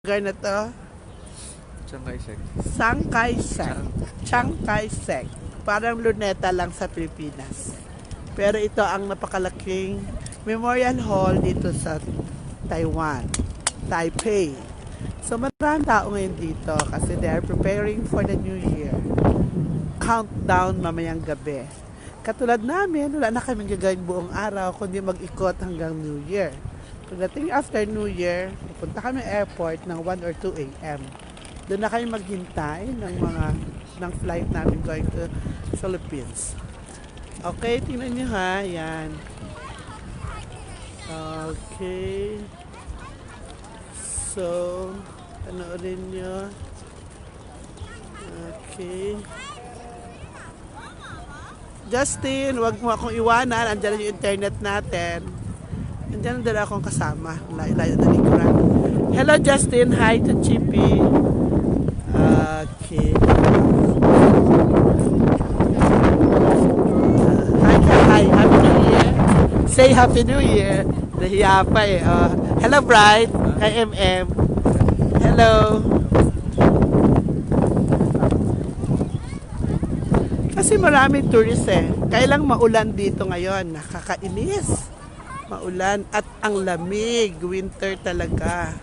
lugar na to? Chiang Kai-shek. Chiang Kai-shek. Chiang Kai-shek. Parang Luneta lang sa Pilipinas. Pero ito ang napakalaking memorial hall dito sa Taiwan. Taipei. So maraming tao ngayon dito kasi they are preparing for the new year. Countdown mamayang gabi. Katulad namin, wala na kaming gagawin buong araw kundi mag-ikot hanggang New Year. Pagdating after New Year, pupunta kami airport ng 1 or 2 a.m. Doon na kami maghintay ng flight namin going to Philippines. Okay, tingnan nyo ha. Yan. Okay. So, panoorin nyo. Okay. Justin, wag mo akong iwanan. Andiyan yung internet natin. Andiyan na akong kasama. Layo na likuran. Hello Justin. Hi to Chippy. Okay. Hi. Happy New Year. Say Happy New Year. Nahiya pa eh. Hello Bright. Hi MM. Hello. Kasi maraming tourist eh. Kailang maulan dito ngayon. Nakakainis. Maulan at ang lamig. Winter talaga.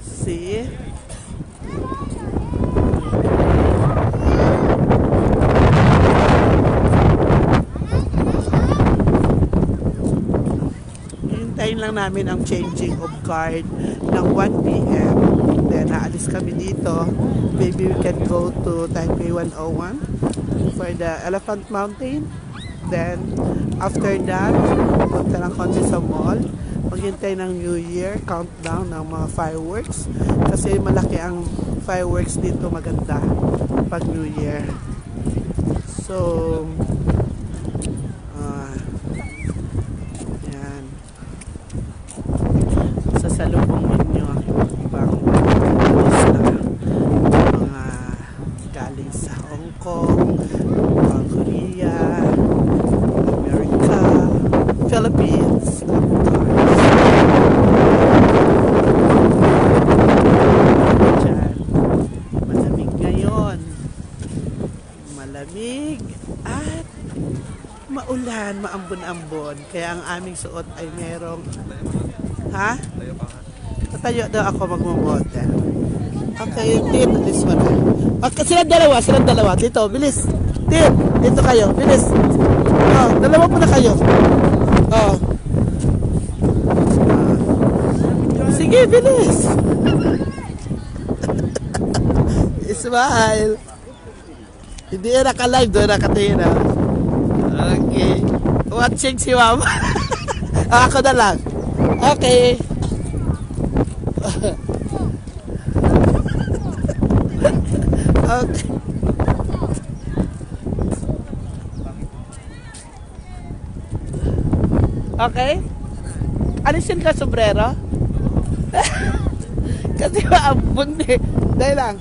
See? Hintayin lang namin ang changing of guard ng 1 p.m. Then aalis kami dito. Maybe we can go to Taipei 101 for the Elephant Mountain. Then, after that, punta lang kami sa mall. Maghintay ng New Year, countdown ng mga fireworks. Kasi malaki ang fireworks dito, maganda pag New Year. So, yan. Sasalubong ninyo ang ibang mga galing sa Hong Kong, Korea, America, Philippines, dyan. Malamig ngayon. Malamig at maulan, maambon-ambon. Kaya ang aming suot ay merong Tatayo daw ako magmumodel. Okay, Tin, this one. Okay, silang dalawa. Dito, bilis. Tin, dito kayo, bilis. Dalawa po na kayo. Sige, bilis. Smile. Hindi na naka-live, doon nakatina. Okay. Watching si Mama. Ako na lang. Okay. Okay. Okay? Alisin ka sombrero? Kasi maambun eh. Dahil lang.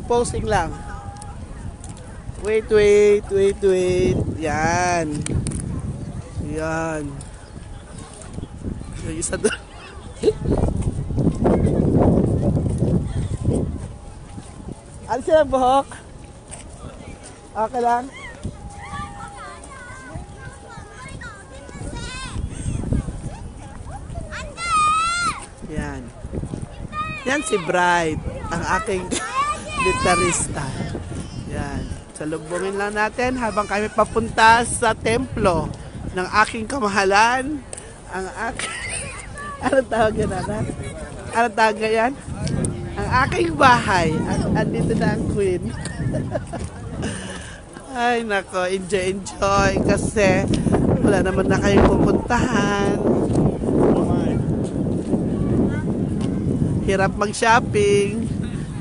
Posing lang. Wait. Yan. Yung isa doon. Alisin ang buhok. Okay lang. Yan si Bright, ang aking gitarista. Yan. Salubungin lang natin habang kami papunta sa templo ng aking kamahalan. Ang aking... Anong tawag yan, anak? Anong tawag yan? Ang aking bahay. Andito na ang queen. Ay, nako. Enjoy. Kasi wala naman na kayong pupuntahan. Hirap mag-shopping.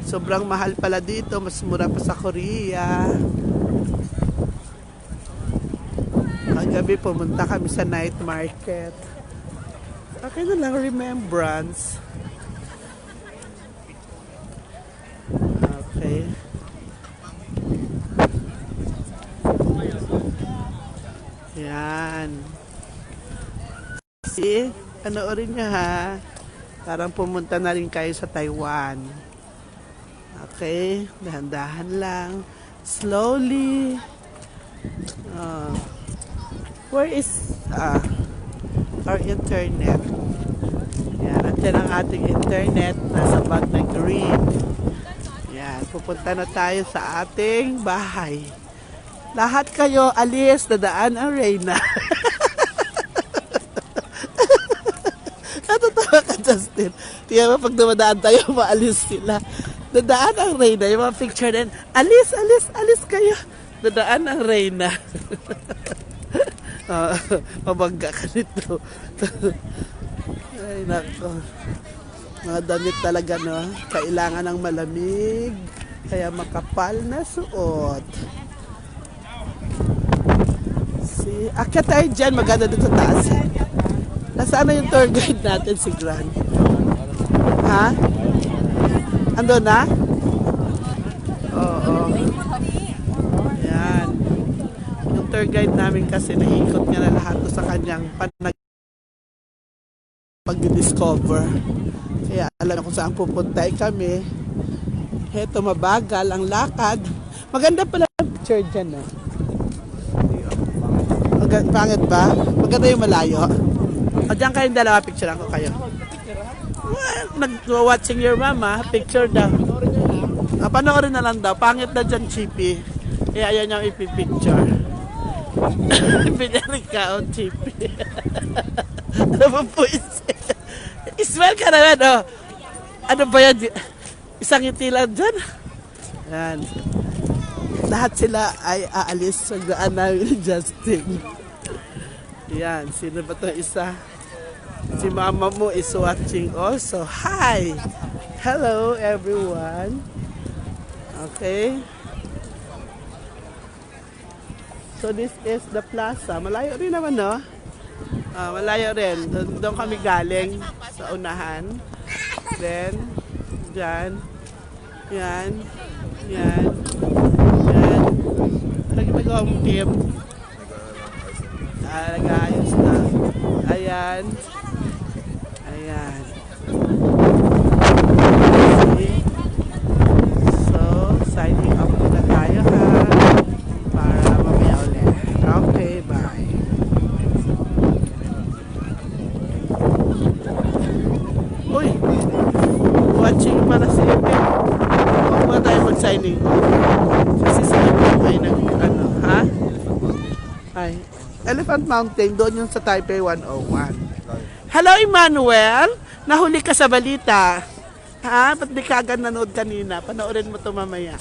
Sobrang mahal pala dito. Mas mura pa sa Korea. Kagabi pumunta kami sa night market. Okay na lang, remembrance. Okay. Yan. See? Panoorin nyo ha. Parang pumunta na rin kayo sa Taiwan. Okay, dahan-dahan lang. Slowly. Where is our internet? Yan, nandiyan ang ating internet. Nasa bag na green. Yan, pupunta na tayo sa ating bahay. Lahat kayo alis, dadaan ang Reyna. Natatawa ka, Justin. Kaya pag dumadaan tayo, maalis sila. Dadaan ang Reyna. Yung mga picture din, alis, alis, alis kayo. Dadaan ang Reyna. Mabangga ka nito. Ay, nako. Mga damit talaga, no? Kailangan ng malamig. Kaya makapal na suot. Akyat tayo dyan. Maganda dito sa taas. Nasaan na yung tour guide natin, si Gran? Ha? Ando na? Oo. Yan. Yung tour guide namin kasi naikot niya na lahat sa kanyang pag-discover. Kaya alam na kung saan pupuntay kami. Heto, mabagal ang lakad. Maganda pala ang picture dyan, no? Pangit ba? Maganda yung malayo. O, dyan kayong dalawa, picturean ko kayo. Nag-watching your mama, picture daw. Panoorin na lang daw. Pangit na dyan, Chippy. Kaya ayaw niyang ipipicture. Pinalik ka, oh, Chippy. Ano ba po ismell ka naman, oh. Ano ba yan? Isang ngiti lang dyan. Yan. Lahat sila ay aalis sa daan namin ni Justin. Yan. Sino ba ito isa? Si mama mo is watching also. Hi! Hello, everyone. Okay. So, this is the plaza. Malayo rin naman, no? Malayo rin. Doon kami galing sa unahan. Then, dyan. Yan. Yan. Yan. Nag-magawa mong team. Nag-aayos na. Ayan. Ayan. Okay. So, signing up na tayo, ha? Para mamaya ulit. Okay, bye. Uy! Watching pala si Epe. Huwag ba tayo mag-signing off? Kasi sa Epe ay ano, ha? Ay. Elephant Mountain, doon yung sa Taipei 101. Hello, Emmanuel! Nahuli ka sa balita. Ha? Ba't di ka agad nanood kanina? Panoorin mo to mamaya.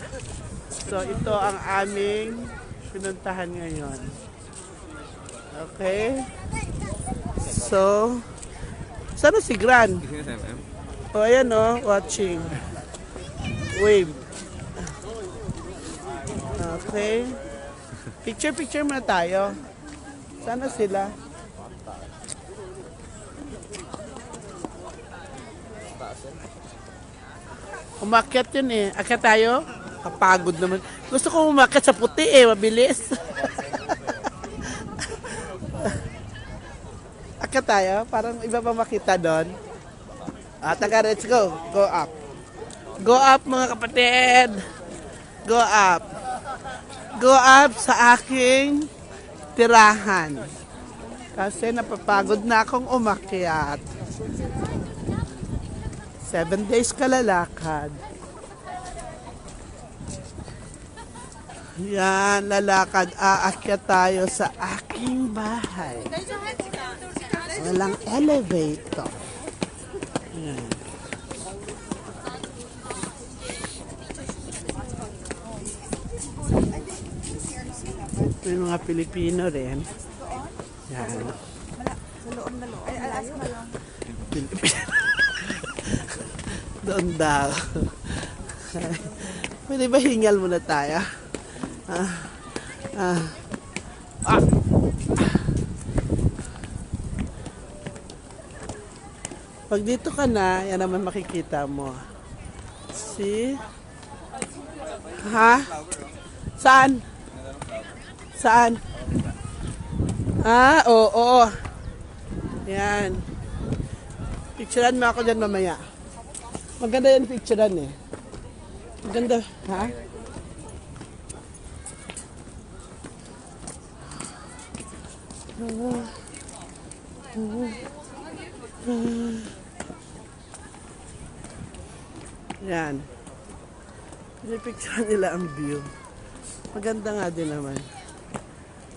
So, ito ang aming pinuntahan ngayon. Okay? So, saan si Gran? O, ayan o, watching. Wave. Okay. Picture muna tayo. Sana sila. Umakyat yun eh. Akyat tayo. Kapagod naman. Gusto ko umakyat sa puti eh. Mabilis. Akyat tayo. Parang iba pa makita doon. Taga, let's go. Go up. Go up mga kapatid. Go up. Go up sa aking tirahan. Kasi napapagod na akong umakyat. 7 days kalalakad. Yan, lalakad. Aakyat tayo sa aking bahay. Walang elevator. Yan. May mga Pilipino rin. Yan. Sa loob na loob. Ay, alas na lang. Pilipino. Doon daw. Pwede ba hingal muna tayo? Pag dito ka na, yan naman makikita mo. See? Ha? Saan? Saan? Oo. Yan. Picturean mo ako dyan mamaya. Maganda yan picturean eh. Maganda, ha? Yan. Pinipicturean nila ang view. Maganda nga din naman.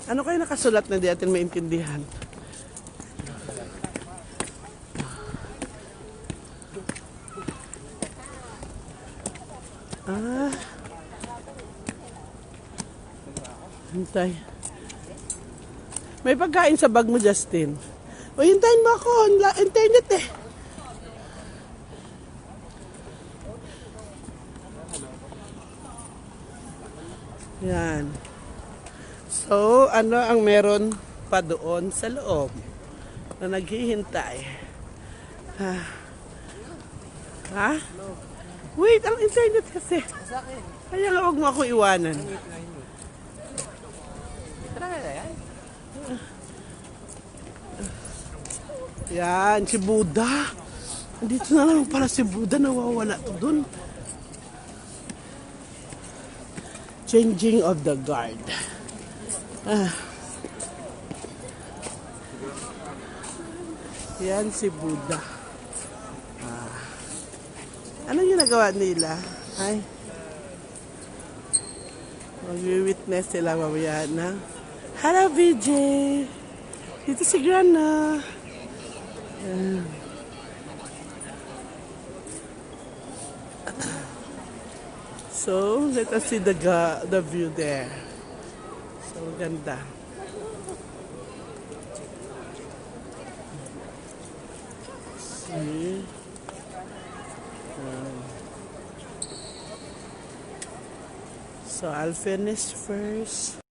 Ano kayo nakasulat na di atin maintindihan? Hintay. May pagkain sa bag mo, Justin. O, hintayin mo ako. Internet eh. Yan. So, ano ang meron pa doon sa loob na naghihintay? Ha? Wait, ang internet kasi. Kaya nga huwag mo ako iwanan. Yan, si Buddha. Dito na lang pala si Buddha, nawawala to dun. Changing of the guard. Yan si Buddha. Anong ginagawa nila? Ay. Mag-witness sila mamaya na. Hello, VJ! Dito si Grana. So, let us see the view there. So, ganda. See? So, I'll finish first.